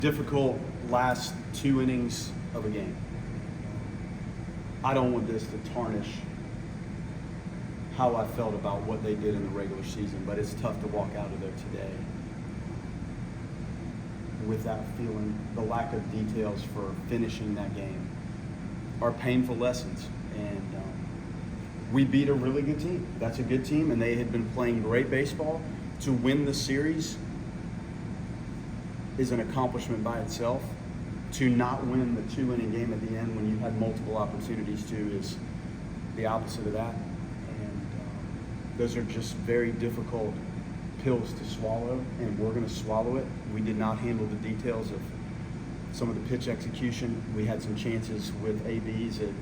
Difficult last 2 innings of a game. I don't want this to tarnish how I felt about what they did in the regular season, but it's tough to walk out of there today with that feeling. The lack of details for finishing that game are painful lessons, and we beat a really good team. That's a good team, and they had been playing great baseball. To win the series is an accomplishment by itself. To not win the 2-inning game at the end when you had multiple opportunities to is the opposite of that. And those are just very difficult pills to swallow, and we're going to swallow it. We did not handle the details of some of the pitch execution. We had some chances with ABs that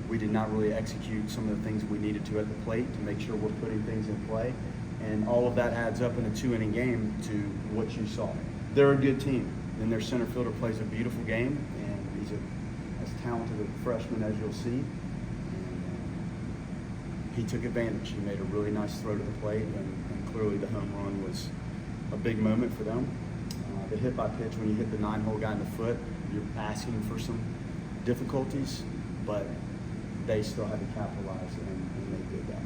we did not really execute some of the things we needed to at the plate to make sure we're putting things in play. And all of that adds up in a 2-inning game to what you saw. They're a good team, and their center fielder plays a beautiful game, and he's as talented a freshman as you'll see. And he took advantage. He made a really nice throw to the plate, and clearly the home run was a big moment for them. The hit by pitch, when you hit the 9-hole guy in the foot, you're asking for some difficulties, but they still had to capitalize, and they did that.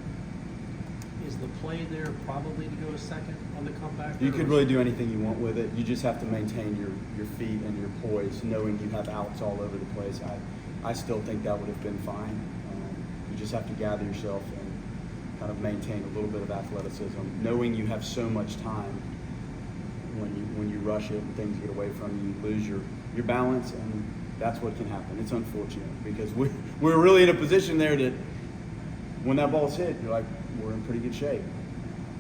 Is the play there probably to go a second on the comeback? You could really do anything you want with it. You just have to maintain your feet and your poise, knowing you have outs all over the place. I still think that would have been fine. You just have to gather yourself and kind of maintain a little bit of athleticism, knowing you have so much time. When you rush it and things get away from you, you lose your balance, and that's what can happen. It's unfortunate because we're really in a position there that when that ball's hit, you're like, we're in pretty good shape.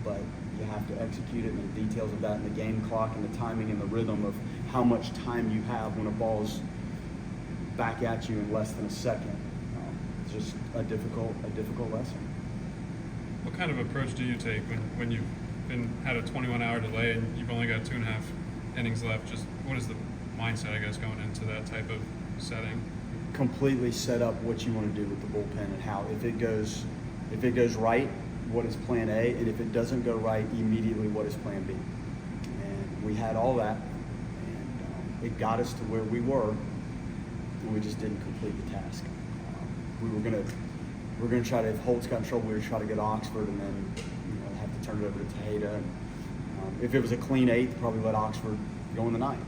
But you have to execute it, and the details of that, and the game clock, and the timing, and the rhythm of how much time you have when a ball's back at you in less than a second. It's just a difficult lesson. What kind of approach do you take when you've had a 21-hour delay and you've only got 2.5 innings left? Just what is the mindset, I guess, going into that type of setting? Completely set up what you want to do with the bullpen, and how if it goes right, what is plan A, and if it doesn't go right, immediately what is plan B. And we had all that, and it got us to where we were, and we just didn't complete the task. We were gonna try to, if Holt's got in trouble, we were trying to get Oxford, and then have to turn it over to Tejeda. And if it was a clean 8th, probably let Oxford go in the 9th,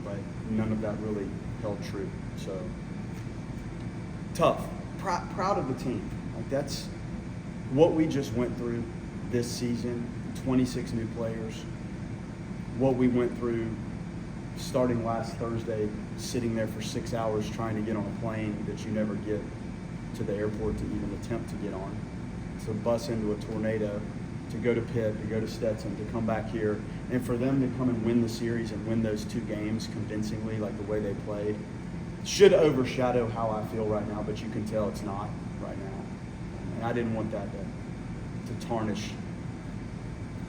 but none of that really held true. So tough. Proud of the team. Like, that's what we just went through this season. 26 new players. What we went through starting last Thursday, sitting there for 6 hours trying to get on a plane that you never get to the airport to even attempt to get on. To bus into a tornado, to go to Pitt, to go to Stetson, to come back here, and for them to come and win the series and win those 2 games convincingly, like the way they played, should overshadow how I feel right now, but you can tell it's not right now. And I didn't want that to tarnish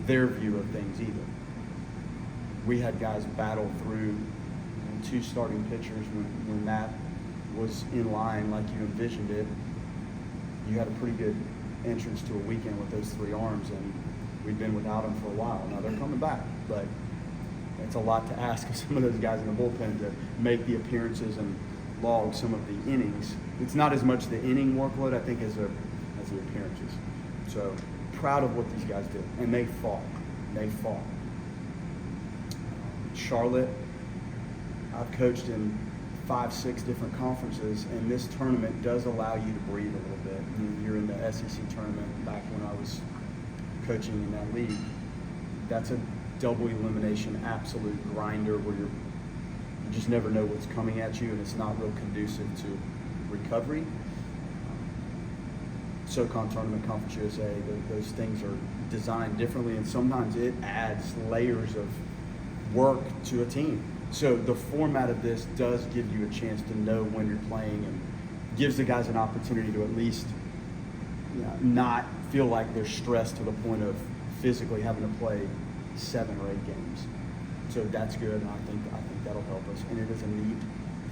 their view of things either. We had guys battle through 2 starting pitchers when that was in line like you envisioned it. You had a pretty good entrance to a weekend with those 3 arms, and we've been without them for a while. Now they're coming back, but it's a lot to ask of some of those guys in the bullpen to make the appearances and log some of the innings. It's not as much the inning workload, I think, as the appearances. So proud of what these guys did, and they fought. Charlotte, I've coached in 5-6 different conferences, and this tournament does allow you to breathe a little bit. You're in the SEC tournament back when I was coaching in that league. That's a double elimination, absolute grinder where you just never know what's coming at you, and it's not real conducive to recovery. SoCon tournament, Conference USA, those things are designed differently, and sometimes it adds layers of work to a team. So the format of this does give you a chance to know when you're playing, and gives the guys an opportunity to at least not feel like they're stressed to the point of physically having to play 7 or 8 games. So that's good, and I think that'll help us. And it is a neat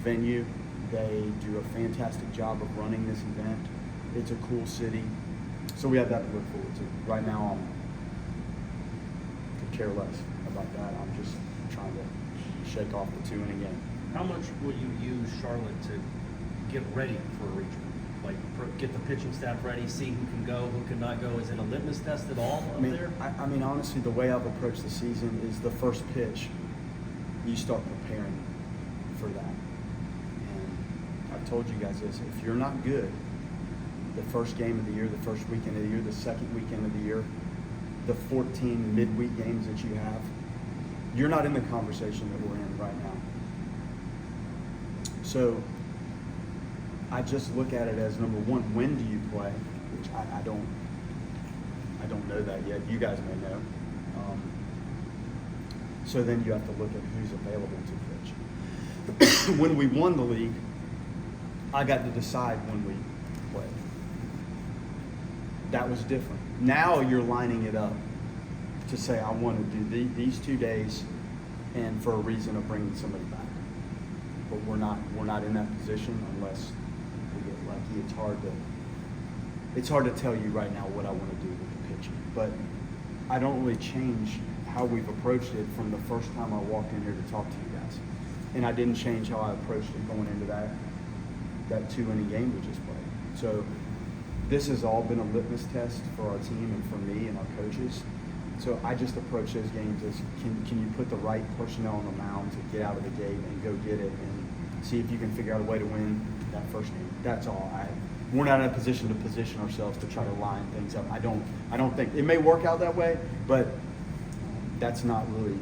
venue. They do a fantastic job of running this event. It's a cool city. So we have that to look forward to. Right now, I could care less about that. I'm just trying to shake off the 2-inning game. How much will you use Charlotte to get ready for a regional? Like, get the pitching staff ready, see who can go, who cannot go? Is it a litmus test at all up there? I mean, honestly, the way I've approached the season is the first pitch, you start preparing for that. And I've told you guys this, if you're not good the first game of the year, the first weekend of the year, the second weekend of the year, the 14 midweek games that you have, you're not in the conversation that we're in right now. So I just look at it as, number one, when do you play? Which I don't know that yet. You guys may know. So then you have to look at who's available to pitch. When we won the league, I got to decide when we played. That was different. Now you're lining it up to say, I want to do these 2 days, and for a reason of bringing somebody back. But we're not in that position unless we get lucky. It's hard to tell you right now what I want to do with the pitching. But I don't really change how we've approached it from the first time I walked in here to talk to you guys. And I didn't change how I approached it going into that 2-inning game we just played. So this has all been a litmus test for our team and for me and our coaches. So I just approach those games as, can you put the right personnel on the mound to get out of the gate and go get it and see if you can figure out a way to win that first game. That's all. We're not in a position to position ourselves to try to line things up. I don't think it may work out that way, but that's not really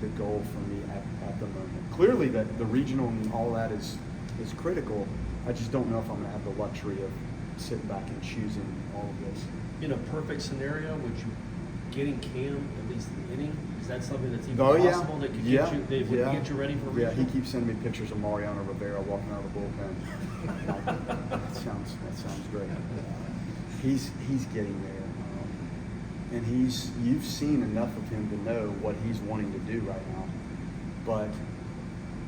the goal for me at the moment. Clearly, that the regional and all that is critical. I just don't know if I'm going to have the luxury of sitting back and choosing all of this. In a perfect scenario, would you getting Cam at least an inning? Is that something that's even Oh, yeah. possible that could Yeah. get you ready for a Yeah, regional? he keeps sending me pictures of Mariano Rivera walking out of the bullpen. that sounds great. He's getting there, and you've seen enough of him to know what he's wanting to do right now. But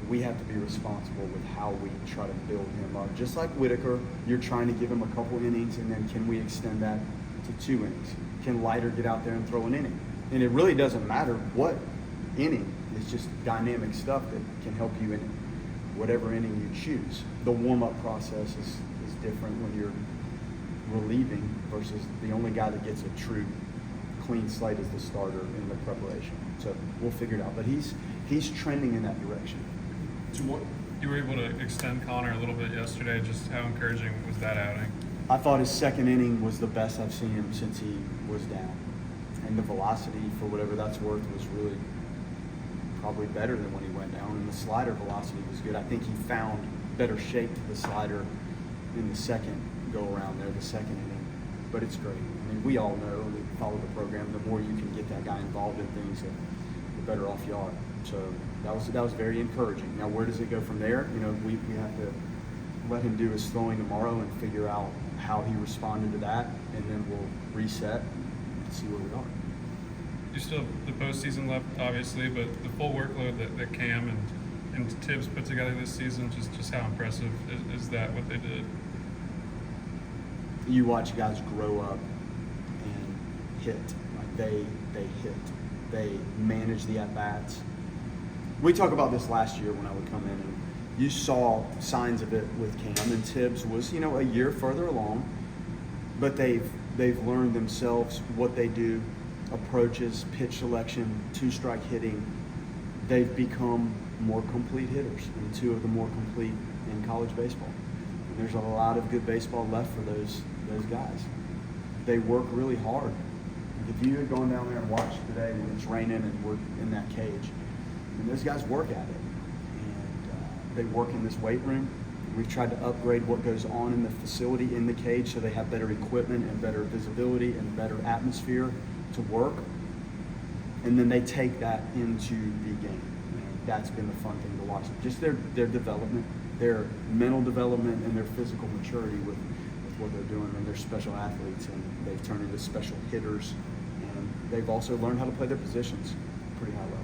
we have to be responsible with how we try to build him up. Just like Whitaker, you're trying to give him a couple innings, and then can we extend that to 2 innings? Can Leiter get out there and throw an inning? And it really doesn't matter what inning. It's just dynamic stuff that can help you in whatever inning you choose. The warm-up process is different when you're relieving versus the only guy that gets a true clean slate is the starter in the preparation. So we'll figure it out. But he's trending in that direction. You were able to extend Connor a little bit yesterday. Just how encouraging was that outing? I thought his second inning was the best I've seen him since he was down. And the velocity, for whatever that's worth, was really probably better than when he went down. And the slider velocity was good. I think he found better shape to the slider in the second go-around there, the second inning. But it's great. I mean, we all know, we follow the program, the more you can get that guy involved in things, the better off you are. So that was very encouraging. Now, where does it go from there? You know, we have to let him do his throwing tomorrow and figure out how he responded to that, and then we'll reset and see where we are. You still have the postseason left, obviously, but the full workload that Cam and Tibbs put together this season, just how impressive is that, what they did? You watch guys grow up and hit. Like they hit. They manage the at-bats. We talked about this last year when I would come in, and you saw signs of it with Cam, and Tibbs was, a year further along, but they've learned themselves what they do, approaches, pitch selection, two-strike hitting. They've become more complete hitters, and two of the more complete in college baseball. And there's a lot of good baseball left for those guys. They work really hard. If you had gone down there and watched today when it's raining and we're in that cage, and those guys work at it. They work in this weight room. We've tried to upgrade what goes on in the facility in the cage so they have better equipment and better visibility and better atmosphere to work. And then they take that into the game. And that's been the fun thing to watch. Just their development, their mental development and their physical maturity with what they're doing. And they're special athletes, and they've turned into special hitters. And they've also learned how to play their positions pretty high level.